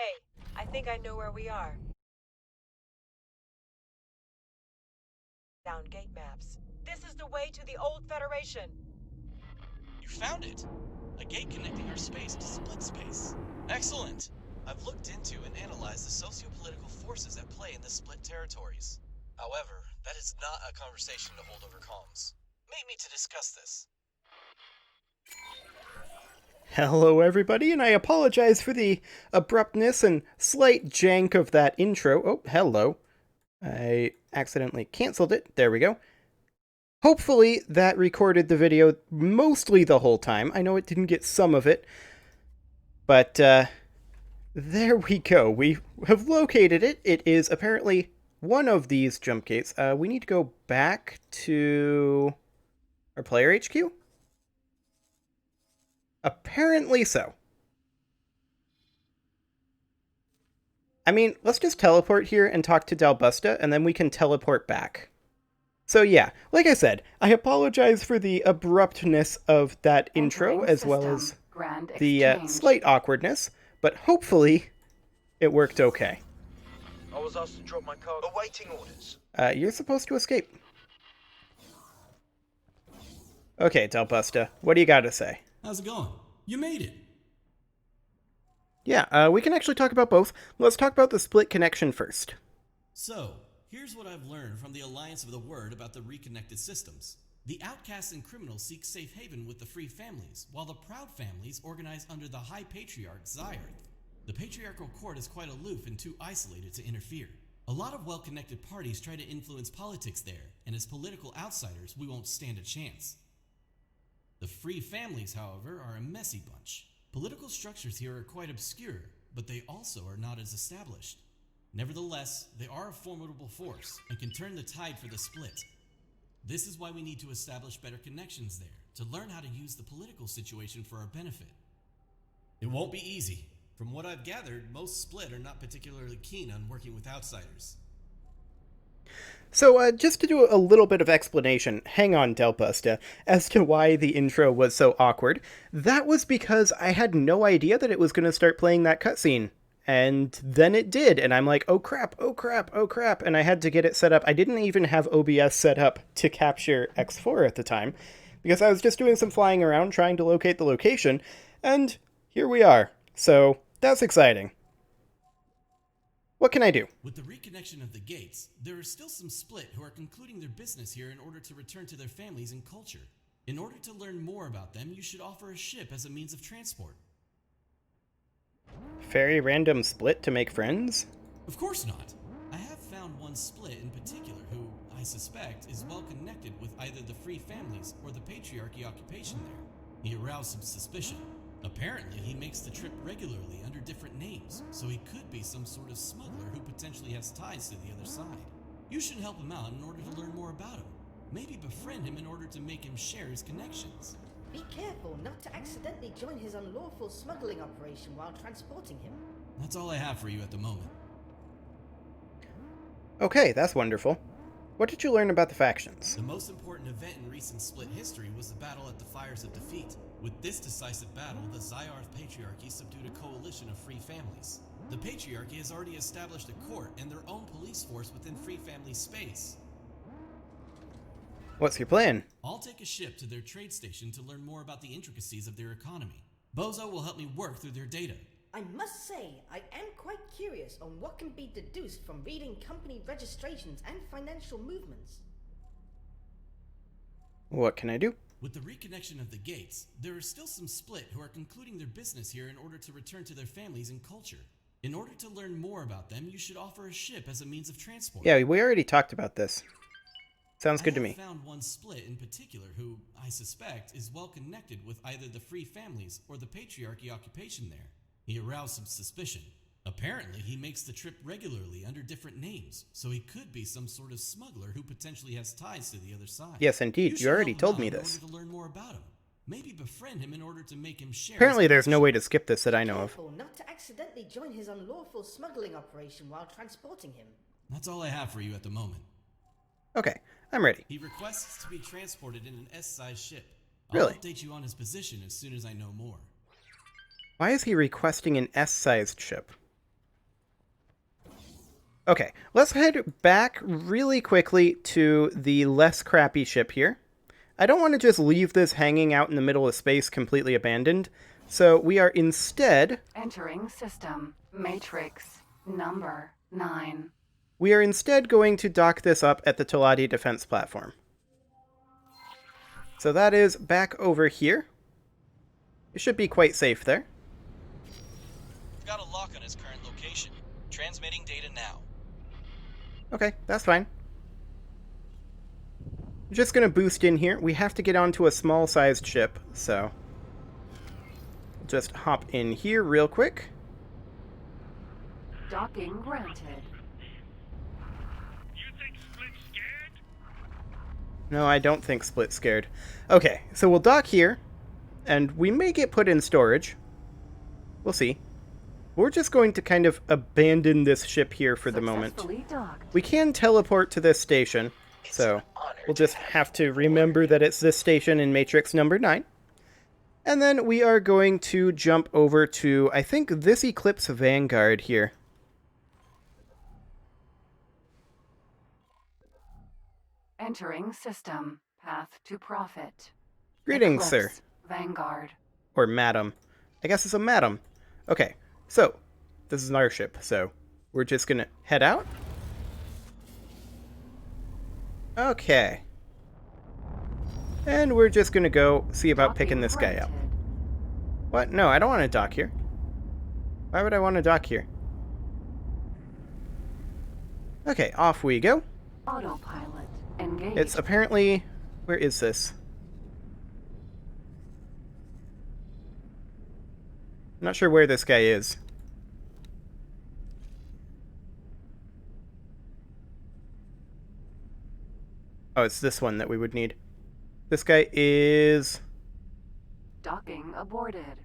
Hey, I think I know where we are. Down gate maps. This is the way to the old Federation. You found it! A gate connecting our space to split space. Excellent! I've looked into and analyzed the socio-political forces at play in the split territories. However, that is not a conversation to hold over comms. Meet me to discuss this. Hello, everybody, and I apologize for the abruptness and slight jank of that intro. Oh, hello. I accidentally canceled it. There we go. Hopefully, that recorded the video mostly the whole time. I know it didn't get some of it, but there we go. We have located it. It is apparently one of these jump gates. We need to go back to our player HQ? Apparently so. I mean, let's just teleport here and talk to Dalbusta, and then we can teleport back. So yeah, like I said, I apologize for the abruptness of that intro, as well as the slight awkwardness, but hopefully it worked okay. I was asked to drop my car. Awaiting orders. You're supposed to escape. Okay, Dalbusta, what do you gotta say? How's it going? You made it. Yeah, we can actually talk about both. Let's talk about the split connection first. So, here's what I've learned from the Alliance of the Word about the reconnected systems. The outcasts and criminals seek safe haven with the free families, while the proud families organize under the High Patriarch, Zyarth. The patriarchal court is quite aloof and too isolated to interfere. A lot of well-connected parties try to influence politics there, and as political outsiders, we won't stand a chance. The free families, however, are a messy bunch. Political structures here are quite obscure, but they also are not as established. Nevertheless, they are a formidable force and can turn the tide for the split. This is why we need to establish better connections there, to learn how to use the political situation for our benefit. It won't be easy. From what I've gathered, most split are not particularly keen on working with outsiders. So, just to do a little bit of explanation, hang on, Dalbusta, as to why the intro was so awkward, that was because I had no idea that it was going to start playing that cutscene. And then it did, and I'm like, oh crap, oh crap, oh crap, and I had to get it set up. I didn't even have OBS set up to capture X4 at the time, because I was just doing some flying around trying to locate the location, and here we are. So, that's exciting. What can I do? With the reconnection of the gates, there are still some split who are concluding their business here in order to return to their families and culture. In order to learn more about them, you should offer a ship as a means of transport. Very random split to make friends? Of course not. I have found one split in particular who, I suspect, is well connected with either the free families or the patriarchy occupation there. He aroused some suspicion. Apparently, he makes the trip regularly under different names, so he could be some sort of smuggler who potentially has ties to the other side. You should help him out in order to learn more about him. Maybe befriend him in order to make him share his connections. Be careful not to accidentally join his unlawful smuggling operation while transporting him. That's all I have for you at the moment. Okay, that's wonderful. What did you learn about the factions? The most important event in recent split history was the battle at the Fires of Defeat. With this decisive battle, the Zyarth Patriarchy subdued a coalition of free families. The Patriarchy has already established a court and their own police force within Free Family space. What's your plan? I'll take a ship to their trade station to learn more about the intricacies of their economy. Bozo will help me work through their data. I must say, I am quite curious on what can be deduced from reading company registrations and financial movements. What can I do? With the reconnection of the gates, there are still some split who are concluding their business here in order to return to their families and culture. In order to learn more about them, you should offer a ship as a means of transport. Yeah, we already talked about this. Sounds good to me. I found one split in particular who, I suspect, is well connected with either the free families or the patriarchy occupation there. He aroused some suspicion. Apparently, he makes the trip regularly under different names, so he could be some sort of smuggler who potentially has ties to the other side. Yes, indeed. You already told me this. In order to learn more about him. Maybe befriend him in order to make him share. Apparently, there's no way to skip this that I know of. Careful not to accidentally join his unlawful smuggling operation while transporting him. That's all I have for you at the moment. Okay, I'm ready. He requests to be transported in an S-size ship. Really? I'll update you on his position as soon as I know more. Why is he requesting an S-sized ship? Okay, let's head back really quickly to the less crappy ship here. I don't want to just leave this hanging out in the middle of space completely abandoned, so we are instead... Entering system. Matrix. Number 9. We are instead going to dock this up at the Teladi defense platform. So that is back over here. It should be quite safe there. Got a lock on his current location. Transmitting data now. Okay, that's fine. I'm just gonna boost in here. We have to get onto a small-sized ship, so... just hop in here real quick. Docking granted. No, I don't think Split's scared. Okay, so we'll dock here, and we may get put in storage. We'll see. We're just going to kind of abandon this ship here for the moment. Successfully docked. We can teleport to this station, so we'll just have to remember that it's this station in Matrix number 9. And then we are going to jump over to, I think, this Eclipse Vanguard here. Entering system. Path to profit. Greetings, sir. Eclipse Vanguard. Or madam. I guess it's a madam. Okay, so, this is our ship, so we're just gonna head out. Okay. And we're just gonna go see about picking this guy up. Granted. What? No, I don't want to dock here. Why would I want to dock here? Okay, off we go. Autopilot. Engaged. It's apparently... Where is this? I'm not sure where this guy is. Oh, it's this one that we would need. This guy is... Docking aborted.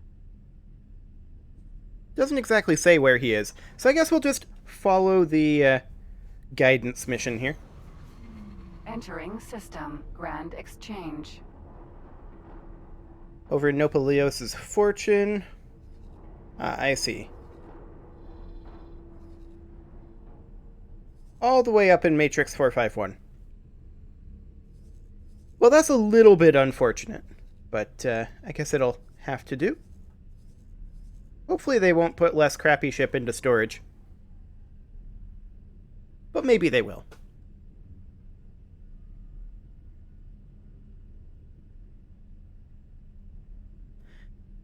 doesn't exactly say where he is. So I guess we'll just follow the guidance mission here. Entering system. Grand exchange. Over Nopalios' fortune. Ah, I see. All the way up in Matrix 451. Well, that's a little bit unfortunate, but I guess it'll have to do. Hopefully they won't put less crappy ship into storage. But maybe they will.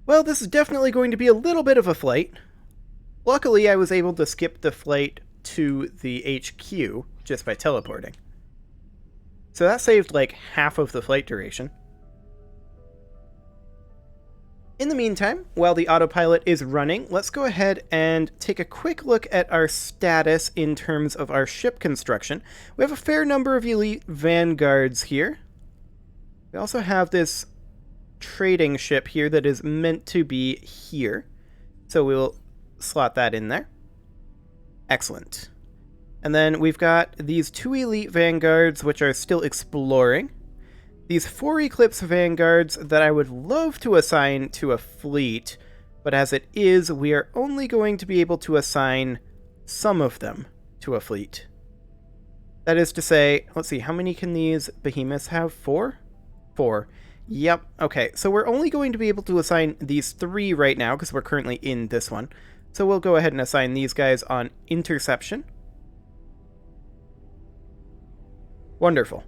Well, this is definitely going to be a little bit of a flight. Luckily, I was able to skip the flight to the HQ just by teleporting. So that saved like half of the flight duration. In the meantime, while the autopilot is running, let's go ahead and take a quick look at our status in terms of our ship construction. We have a fair number of elite vanguards here. We also have this trading ship here that is meant to be here. So we'll slot that in there. Excellent. And then we've got these 2 elite vanguards, which are still exploring. These 4 Eclipse vanguards that I would love to assign to a fleet, but as it is, we are only going to be able to assign some of them to a fleet. That is to say, let's see, how many can these behemoths have? 4? 4. Yep, okay, so we're only going to be able to assign these 3 right now, because we're currently in this one. So we'll go ahead and assign these guys on interception. Wonderful.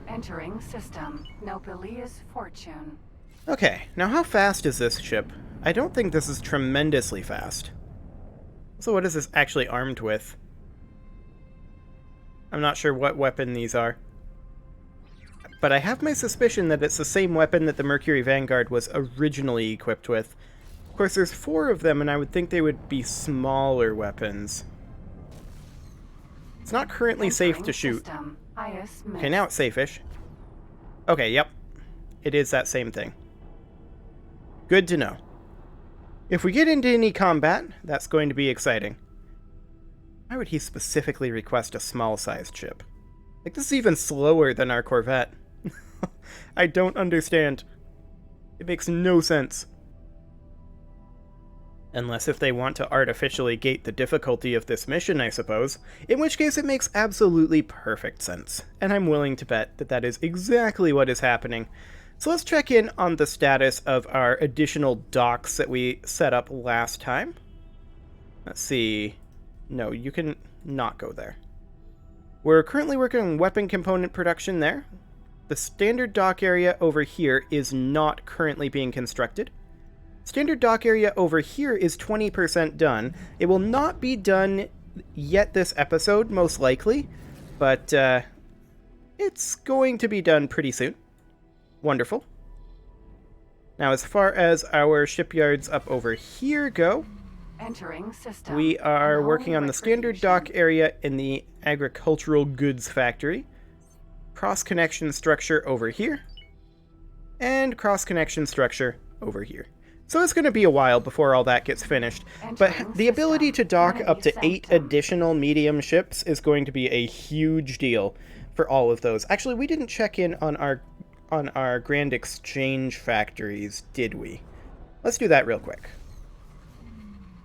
Entering system. Nopalios fortune. Okay, now how fast is this ship? I don't think this is tremendously fast. So what is this actually armed with? I'm not sure what weapon these are. But I have my suspicion that it's the same weapon that the Mercury Vanguard was originally equipped with. Of course, there's 4 of them, and I would think they would be smaller weapons. It's not currently safe to shoot. System. IS Okay, now it's safe-ish. Okay, yep. It is that same thing. Good to know. If we get into any combat, that's going to be exciting. Why would he specifically request a small-sized ship? Like, this is even slower than our Corvette. I don't understand. It makes no sense. Unless if they want to artificially gate the difficulty of this mission, I suppose. In which case it makes absolutely perfect sense. And I'm willing to bet that that is exactly what is happening. So let's check in on the status of our additional docks that we set up last time. Let's see. No, you can not go there. We're currently working on weapon component production there. The standard dock area over here is not currently being constructed. Standard dock area over here is 20% done. It will not be done yet this episode, most likely, but it's going to be done pretty soon. Wonderful. Now, as far as our shipyards up over here go, Entering system. we are Unknown working on the standard dock recreation. area in the agricultural goods factory. Cross-connection structure over here. And cross-connection structure over here. So it's going to be a while before all that gets finished. But Entering the ability to system. dock Enemy up to 8 sanctum. additional medium ships is going to be a huge deal for all of those. Actually, we didn't check in on our Grand Exchange factories, did we? Let's do that real quick.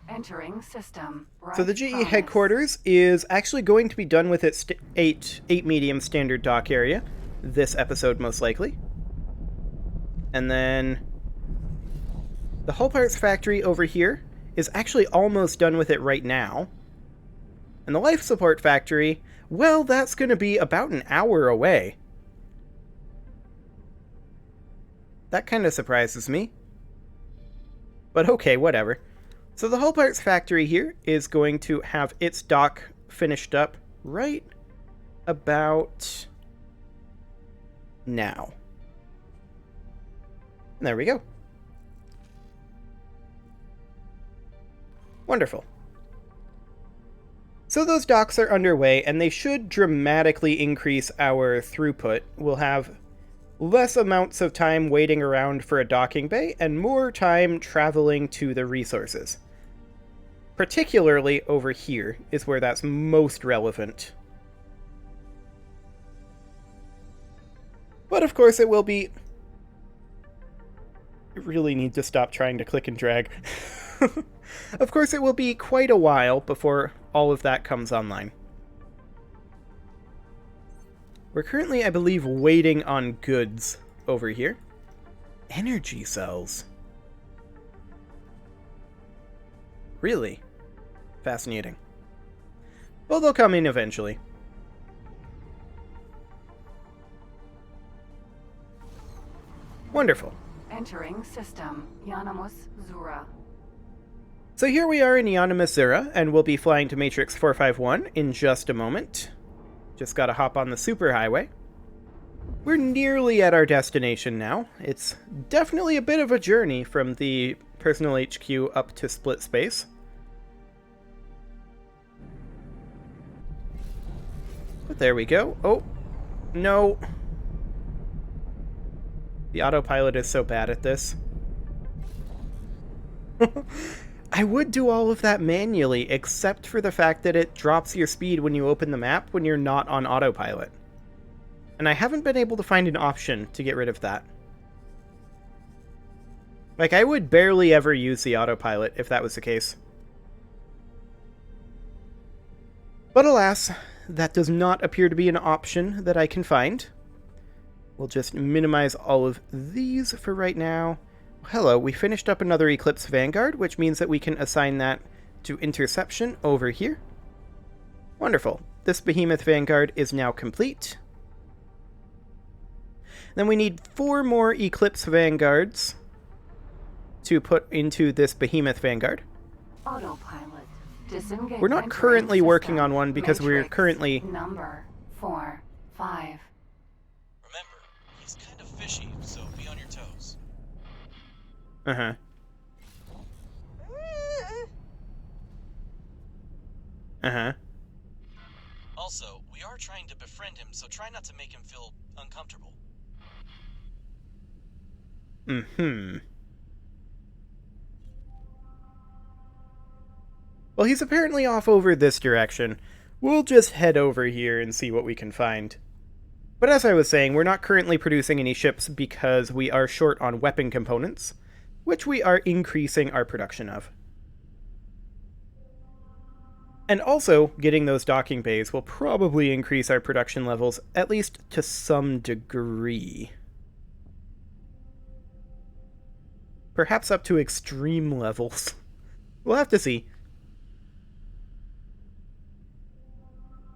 Entering system. So the Right GE promise. headquarters is actually going to be done with its 8 medium standard dock area this episode, most likely. And then the hull parts factory over here is actually almost done with it right now. And the life support factory, well, that's going to be about an hour away. That kind of surprises me. But okay, whatever. So the hull parts factory here is going to have its dock finished up right about now. And there we go. Wonderful. So those docks are underway, and they should dramatically increase our throughput. We'll have less amounts of time waiting around for a docking bay, and more time traveling to the resources. Particularly over here is where that's most relevant. But of course it will be... I really need to stop trying to click and drag. Of course it will be quite a while before all of that comes online. We're currently, I believe, waiting on goods over here. Energy cells. Really? Fascinating. Well, they'll come in eventually. Wonderful. Entering system. Yanamus Zura. So here we are in Yanamus Zura, and we'll be flying to Matrix 451 in just a moment. Just gotta hop on the superhighway. We're nearly at our destination now. It's definitely a bit of a journey from the personal HQ up to split space. But there we go. Oh, no. The autopilot is so bad at this. I would do all of that manually, except for the fact that it drops your speed when you open the map when you're not on autopilot. And I haven't been able to find an option to get rid of that. Like, I would barely ever use the autopilot if that was the case. But alas, that does not appear to be an option that I can find. We'll just minimize all of these for right now. Hello, we finished up another Eclipse Vanguard, which means that we can assign that to interception over here. Wonderful. This Behemoth Vanguard is now complete. Then we need 4 more Eclipse Vanguards to put into this Behemoth Vanguard. Autopilot. Disengage. We're not entering currently working system. on one because we're Matrix. currently... Number 4, 5. Remember, he's kind of fishy, so be on your toes. Uh-huh. Uh-huh. Also, we are trying to befriend him, so try not to make him feel uncomfortable. Mm-hmm. Well, he's apparently off over this direction. We'll just head over here and see what we can find. But as I was saying, we're not currently producing any ships because we are short on weapon components, which we are increasing our production of. And also, getting those docking bays will probably increase our production levels, at least to some degree. Perhaps up to extreme levels. We'll have to see.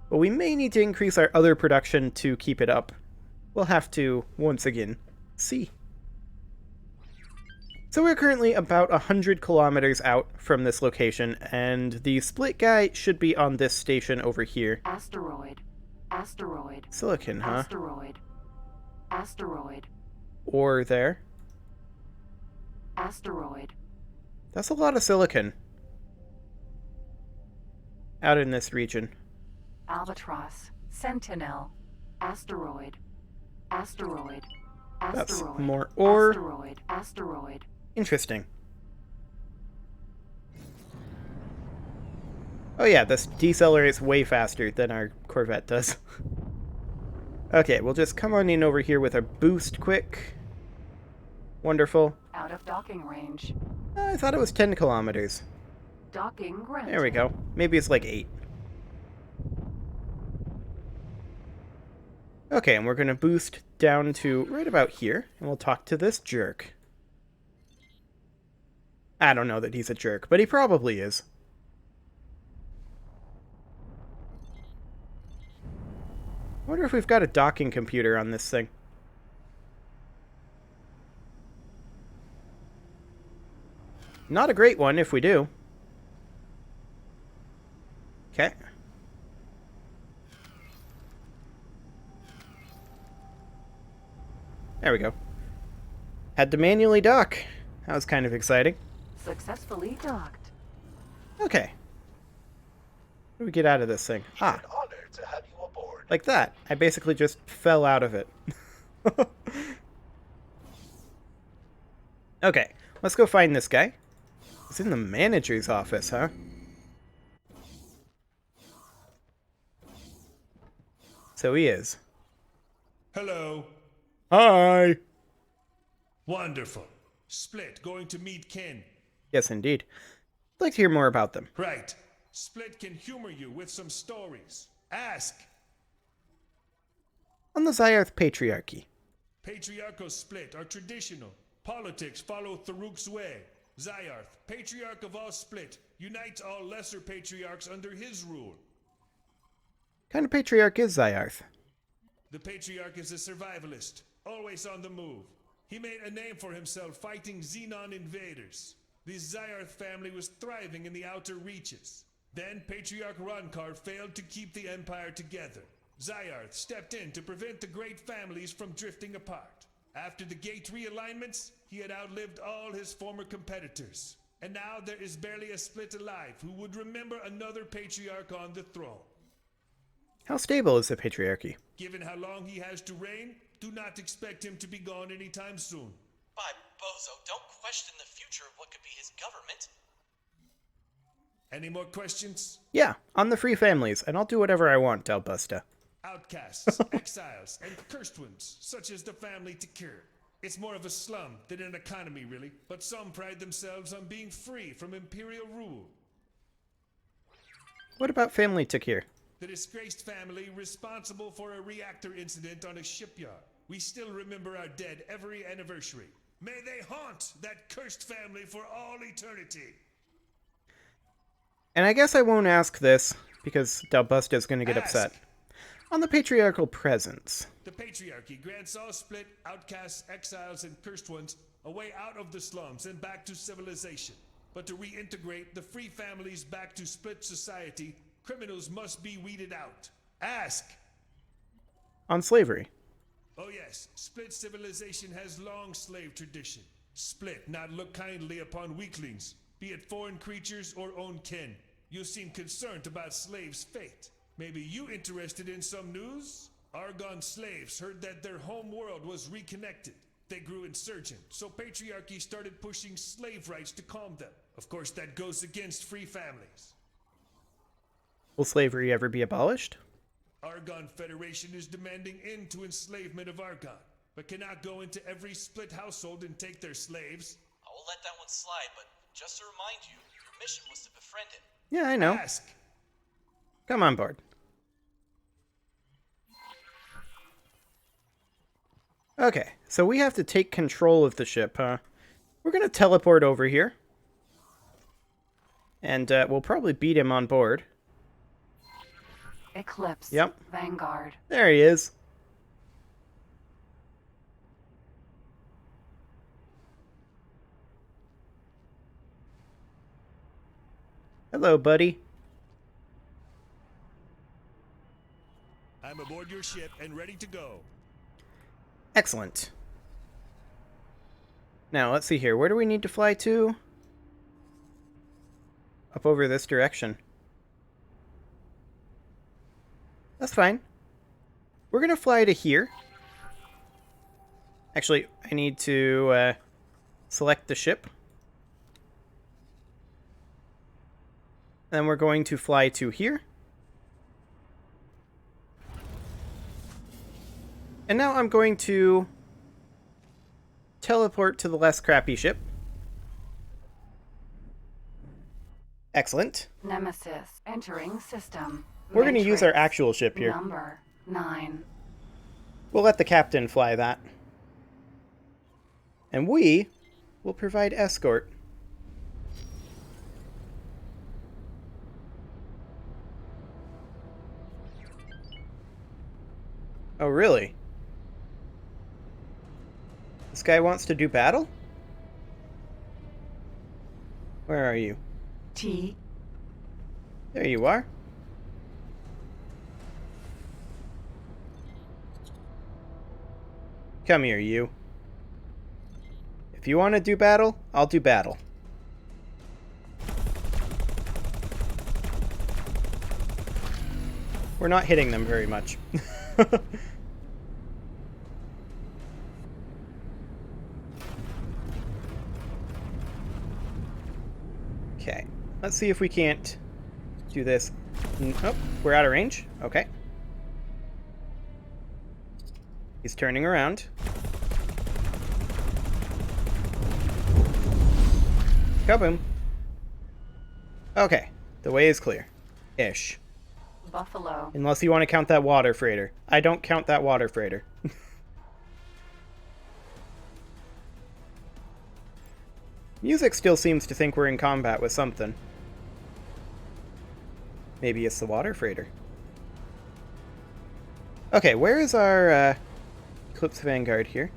But we may need to increase our other production to keep it up. We'll have to, once again, see. So we're currently about 100 kilometers out from this location, and the split guy should be on this station over here. Asteroid. Asteroid. Silicon, huh? Asteroid. Asteroid. Or there. Asteroid. That's a lot of silicon. Out in this region. Albatross. Sentinel. Asteroid. Asteroid. That's Asteroid. more ore. Asteroid. Asteroid. Interesting. Oh yeah, this decelerates way faster than our Corvette does. Okay, we'll just come on in over here with a boost quick. Wonderful. Out of docking range. I thought it was 10 kilometers. Docking granted. There we go. Maybe it's like 8. Okay, and we're going to boost down to right about here, and we'll talk to this jerk. I don't know that he's a jerk, but he probably is. I wonder if we've got a docking computer on this thing. Not a great one if we do. Okay. There we go. Had to manually dock. That was kind of exciting. Successfully docked. Okay. What do we get out of this thing? Ah, An honor to have you aboard. like that. I basically just fell out of it. Okay, let's go find this guy. He's in the manager's office, huh? So he is. Hello. Hi! Wonderful. Split going to meet Ken. Yes, indeed. I'd like to hear more about them. Right. Split can humor you with some stories. Ask. On the Zyarth Patriarchy. Patriarchal Split are traditional. Politics follow Tharuk's way. Zyarth, patriarch of all Split, unites all lesser patriarchs under his rule. Kind of patriarch is Zyarth? The patriarch is a survivalist, always on the move. He made a name for himself fighting Xenon invaders. The Zyarth family was thriving in the outer reaches. Then Patriarch Ronkar failed to keep the empire together. Zyarth stepped in to prevent the great families from drifting apart. After the gate realignments, he had outlived all his former competitors. And now there is barely a Split alive who would remember another patriarch on the throne. How stable is the Patriarchy? Given how long he has to reign, do not expect him to be gone anytime soon. By Bozo, don't question the future of what could be his government. Any more questions? Yeah, on the free families, and I'll do whatever I want, Dalbusta. Outcasts, exiles, and cursed ones, such as the family Takir. It's more of a slum than an economy, really, but some pride themselves on being free from imperial rule. What about family Takir? The disgraced family responsible for a reactor incident on a shipyard. We still remember our dead every anniversary. May they haunt that cursed family for all eternity. And I guess I won't ask this, because Dalbusta's gonna get upset. On the patriarchal presence. The patriarchy grants all Split, outcasts, exiles, and cursed ones a way out of the slums and back to civilization. But to reintegrate the free families back to Split society, criminals must be weeded out. Ask! On slavery. Oh yes, Split civilization has long slave tradition. Split not look kindly upon weaklings, be it foreign creatures or own kin. You seem concerned about slaves' fate. Maybe you interested in some news? Argon slaves heard that their home world was reconnected. They grew insurgent, so Patriarchy started pushing slave rights to calm them. Of course, that goes against free families. Will slavery ever be abolished? Argon Federation is demanding end to enslavement of Argon, but cannot go into every Split household and take their slaves. I will let that one slide, but just to remind you, your mission was to befriend him. Yeah, I know. Ask! Come on board. Okay, so we have to take control of the ship, huh? We're gonna teleport over here. And we'll probably beat him on board. Eclipse. Yep. Vanguard. There he is. Hello, buddy. I'm aboard your ship and ready to go. Excellent. Now, let's see here. Where do we need to fly to? Up over this direction. That's fine. We're going to fly to here. Actually, I need to select the ship. Then we're going to fly to here. And now I'm going to teleport to the less crappy ship. Excellent. Nemesis. Entering system. We're going to use our Matrix. actual ship here. Number 9. We'll let the captain fly that. And we will provide escort. Oh, really? This guy wants to do battle? Where are you? T. There you are. Come here, you. If you want to do battle, I'll do battle. We're not hitting them very much. Okay, let's see if we can't do this. Oh, we're out of range. Okay. He's turning around. Kaboom. Okay, the way is clear. Ish. Buffalo. Unless you want to count that water freighter. I don't count that water freighter. Music still seems to think we're in combat with something. Maybe it's the water freighter. Okay, where is our Eclipse Vanguard here?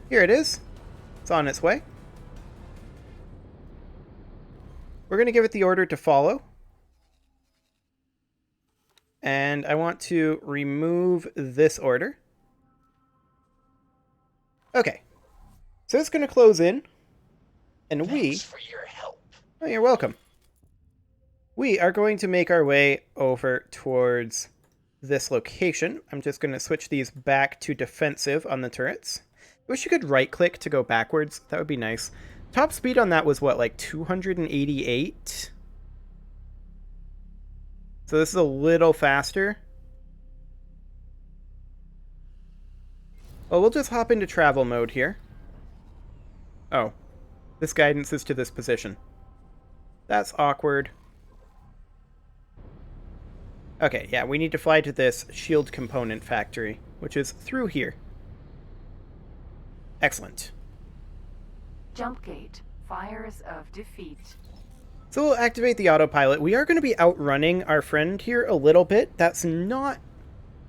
Here it is. It's on its way. We're going to give it the order to follow. And I want to remove this order. Okay. So it's going to close in. And Thanks for your help. Oh, you're welcome. We are going to make our way over towards this location. I'm just going to switch these back to defensive on the turrets. I wish you could right-click to go backwards. That would be nice. Top speed on that was, what, like 288? So this is a little faster. Well, we'll just hop into travel mode here. Oh. This guidance is to this position. That's awkward. Okay, yeah, we need to fly to this shield component factory, which is through here. Excellent. Jump gate. Fires of defeat. So we'll activate the autopilot. We are going to be outrunning our friend here a little bit. That's not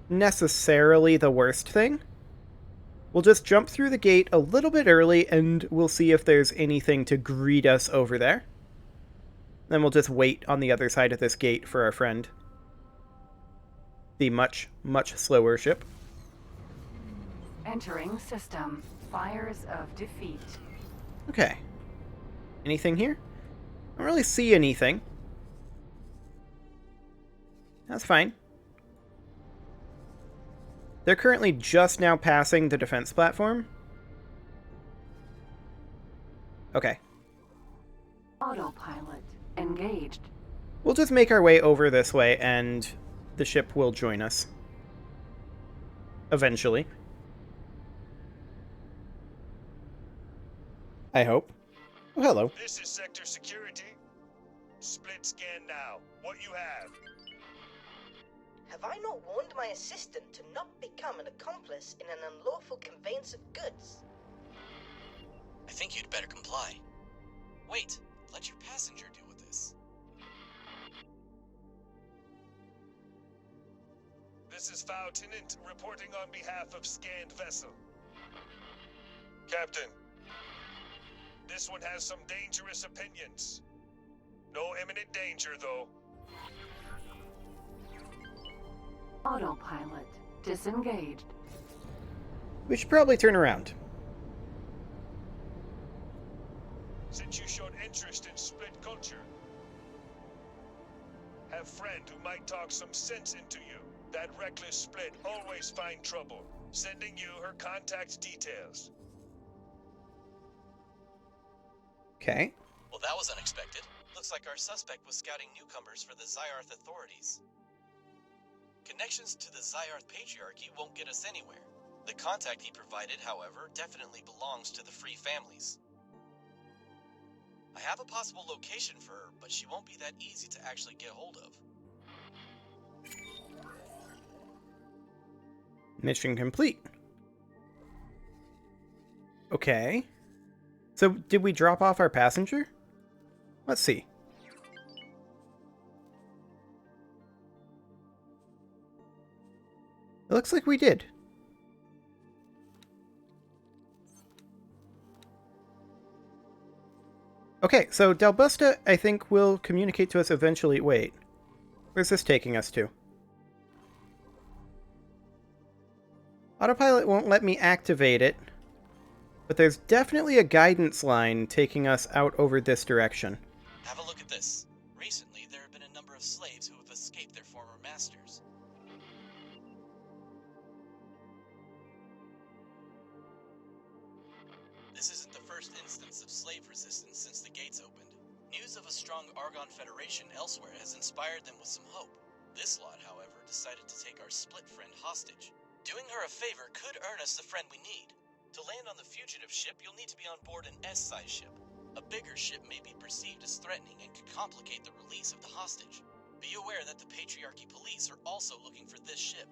necessarily the worst thing. We'll just jump through the gate a little bit early, and we'll see if there's anything to greet us over there. Then we'll just wait on the other side of this gate for our friend. The much, much slower ship. Entering system. Fires of defeat. Okay. Anything here? I don't really see anything. That's fine. They're currently just now passing the defense platform. Okay. Autopilot. Engaged. We'll just make our way over this way, and the ship will join us. Eventually. I hope. Oh, hello. This is Sector Security. Split scan now. What you have? Have I not warned my assistant to not become an accomplice in an unlawful conveyance of goods? I think you'd better comply. Wait, let your passenger deal with this. This is Lieutenant reporting on behalf of scanned vessel. Captain, this one has some dangerous opinions. No imminent danger, though. Autopilot disengaged. We should probably turn around. Since you showed interest in split culture, have friend who might talk some sense into you. That reckless split always find trouble. Sending you her contact details. Okay. Well, that was unexpected. Looks like our suspect was scouting newcomers for the Zyarth authorities. Connections to the Zyarth patriarchy won't get us anywhere. The contact he provided, however, definitely belongs to the Free Families. I have a possible location for her, but she won't be that easy to actually get hold of. Mission complete. Okay. So, did we drop off our passenger? Let's see. It looks like we did. Okay, so Dalbusta, I think, will communicate to us eventually. Wait. Where's this taking us to? Autopilot won't let me activate it, but there's definitely a guidance line taking us out over this direction. Have a look at this. Recently, there have been a number of slaves who have escaped their former masters. This isn't the first instance of slave resistance since the gates opened. News of a strong Argon Federation elsewhere has inspired them with some hope. This lot, however, decided to take our split friend hostage. Doing her a favor could earn us the friend we need. To land on the fugitive ship, you'll need to be on board an S-size ship. A bigger ship may be perceived as threatening and could complicate the release of the hostage. Be aware that the Patriarchy police are also looking for this ship.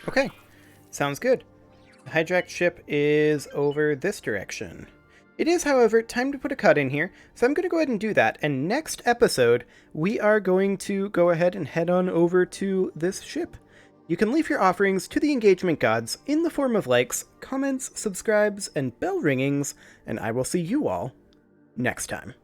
Okay, sounds good. The hijacked ship is over this direction. It is, however, time to put a cut in here, so I'm going to go ahead and do that. And next episode, we are going to go ahead and head on over to this ship. You can leave your offerings to the engagement gods in the form of likes, comments, subscribes, and bell ringings, and I will see you all next time.